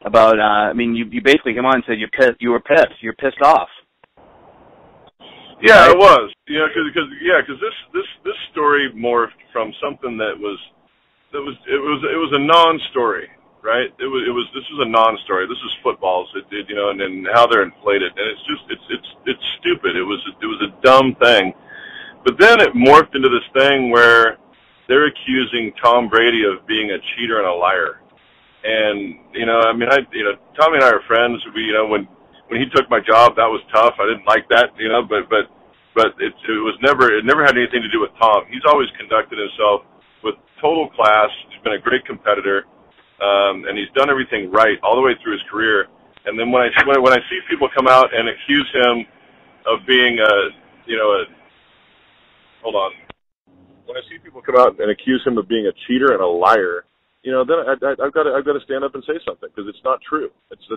about. I mean, you basically came on and said you're pissed. You were pissed. You're pissed off. Yeah, right? It was. Because this story morphed from something that was it was a non-story, right? This was a non-story. This is footballs, and how they're inflated, and it's stupid. It was a dumb thing, but then it morphed into this thing where they're accusing Tom Brady of being a cheater and a liar, and Tommy and I are friends. When he took my job, that was tough. I didn't like that, but it never had anything to do with Tom. He's always conducted himself with total class. He's been a great competitor, and he's done everything right all the way through his career. And then when I see people come out and accuse him of being when I see people come out and accuse him of being a cheater and a liar, then I've got to stand up and say something, because it's not true. That's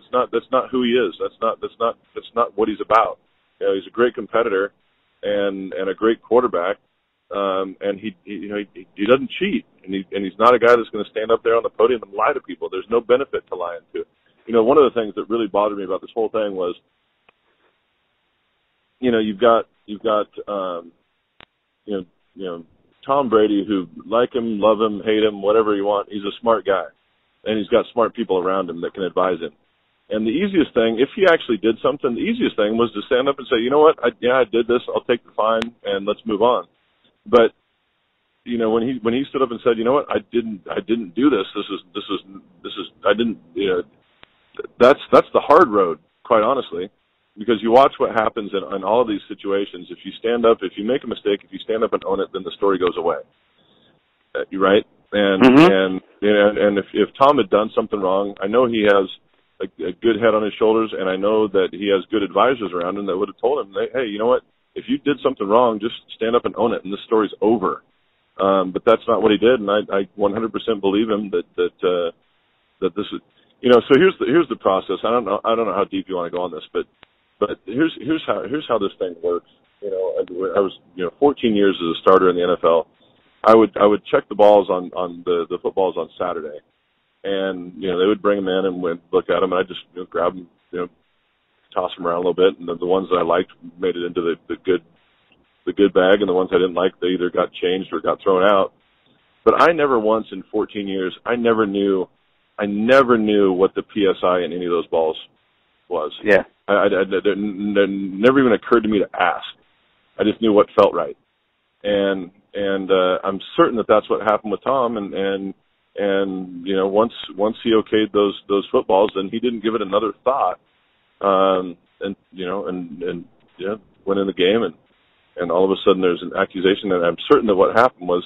not who he is. That's not what he's about. He's a great competitor and a great quarterback. And he doesn't cheat, and he's not a guy that's going to stand up there on the podium and lie to people. There's no benefit to lying to. One of the things that really bothered me about this whole thing was, you've got Tom Brady, who, like him, love him, hate him, whatever you want, he's a smart guy, and he's got smart people around him that can advise him. And the easiest thing, if he actually did something, the easiest thing was to stand up and say, you know what, I did this, I'll take the fine, and let's move on. But when he stood up and said, you know what, I didn't do this. That's the hard road, quite honestly, because you watch what happens in all of these situations. If you stand up, if you make a mistake, if you stand up and own it, then the story goes away. You're right. And if Tom had done something wrong, I know he has a good head on his shoulders, and I know that he has good advisors around him that would have told him, hey, you know what? If you did something wrong, just stand up and own it, and this story's over. But that's not what he did, and I 100% believe him that this is, So here's the process. I don't know how deep you want to go on this, but here's how this thing works. I was 14 years as a starter in the NFL. I would check the balls on the footballs on Saturday, and they would bring them in and we'd look at them, and I just grab them, toss them around a little bit, and the ones that I liked made it into the good bag, and the ones I didn't like, they either got changed or got thrown out. But I never once in 14 years, I never knew what the PSI in any of those balls was. Yeah. It never even occurred to me to ask. I just knew what felt right. And I'm certain that that's what happened with Tom, and once he okayed those footballs, then he didn't give it another thought. Went in the game, and all of a sudden there's an accusation, and I'm certain that what happened was,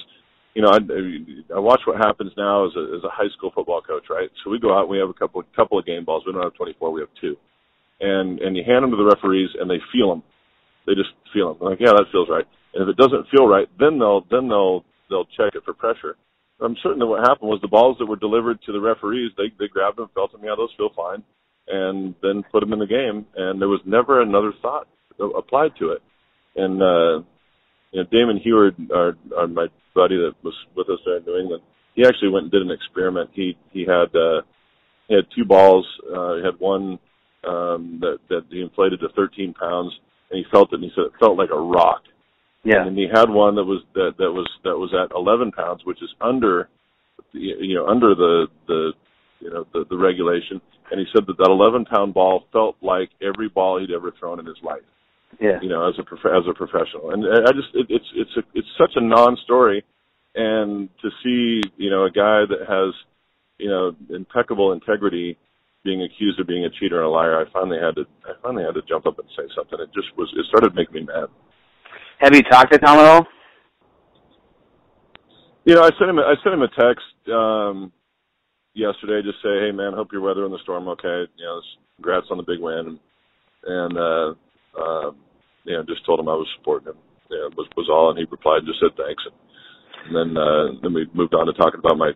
I watch what happens now as a high school football coach, right? So we go out and we have a couple of game balls. We don't have 24, we have 2, and you hand them to the referees, and they feel them. They just feel them. They're like, yeah, that feels right. And if it doesn't feel right, then they'll check it for pressure. I'm certain that what happened was the balls that were delivered to the referees, they grabbed them, felt them, yeah, those feel fine, and then put them in the game, and there was never another thought applied to it. And Damon Heward, our my buddy that was with us there in New England, he actually went and did an experiment. He had 2 balls. He had one that he inflated to 13 pounds, and he felt it, and he said it felt like a rock. Yeah. And then he had one that was at 11 pounds, which is under the regulation. And he said that 11-pound ball felt like every ball he'd ever thrown in his life. Yeah. As a professional. And it's such a non-story, and to see, a guy that has, impeccable integrity being accused of being a cheater and a liar, I finally had to jump up and say something. It started making me mad. Have you talked to Tom at all? I sent him a text yesterday, just say, hey man, hope you're weathering the storm okay. Congrats on the big win, and just told him I was supporting him. Was all, and he replied and just said thanks, and then we moved on to talking about my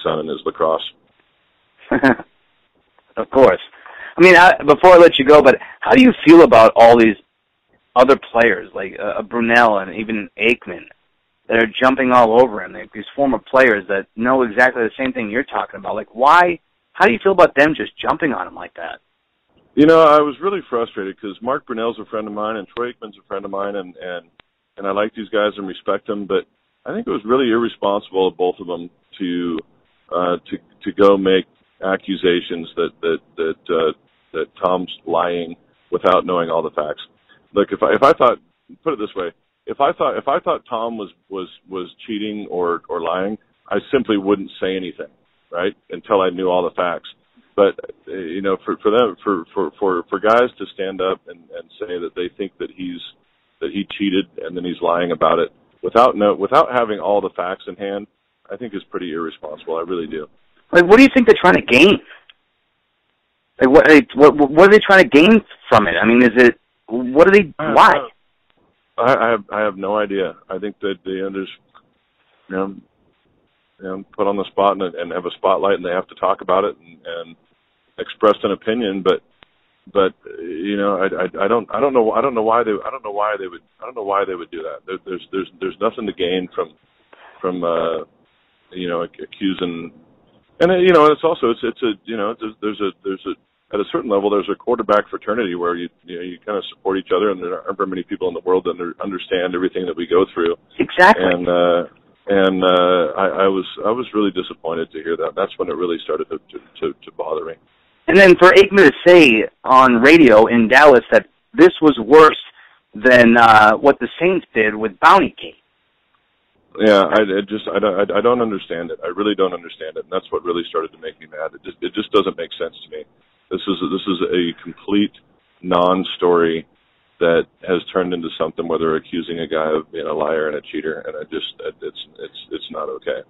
son and his lacrosse. Of course. I mean, before I let you go, but how do you feel about all these other players like Brunell and even Aikman that are jumping all over him? These former players that know exactly the same thing you're talking about. Like, why How do you feel about them just jumping on him like that? You know, I was really frustrated because Mark Brunell's a friend of mine and Troy Aikman's a friend of mine, and I like these guys and respect them, but I think it was really irresponsible of both of them to go make accusations that Tom's lying without knowing all the facts. Look, if I thought, put it this way, if I thought Tom was cheating or lying, I simply wouldn't say anything, right, until I knew all the facts. But you know, for guys to stand up and say that they think that he cheated and then he's lying about it without having all the facts in hand, I think is pretty irresponsible. I really do. Like, what do you think they're trying to gain? Like, what are they trying to gain from it? I mean, why? I have no idea. I think that they just, put on the spot and have a spotlight, and they have to talk about it and express an opinion. But you know, I don't know why they would do that. There's nothing to gain from accusing. And it's also there's at a certain level there's a quarterback fraternity where you kind of support each other, and there aren't very many people in the world that understand everything that we go through. Exactly. And I was really disappointed to hear that. That's when it really started to bother me. And then for Aikman to say on radio in Dallas that this was worse than what the Saints did with Bounty Gate. Yeah, I don't understand it. I really don't understand it, and that's what really started to make me mad. It just doesn't make sense to me. This is a complete non-story that has turned into something where they're accusing a guy of being a liar and a cheater, and it's not okay.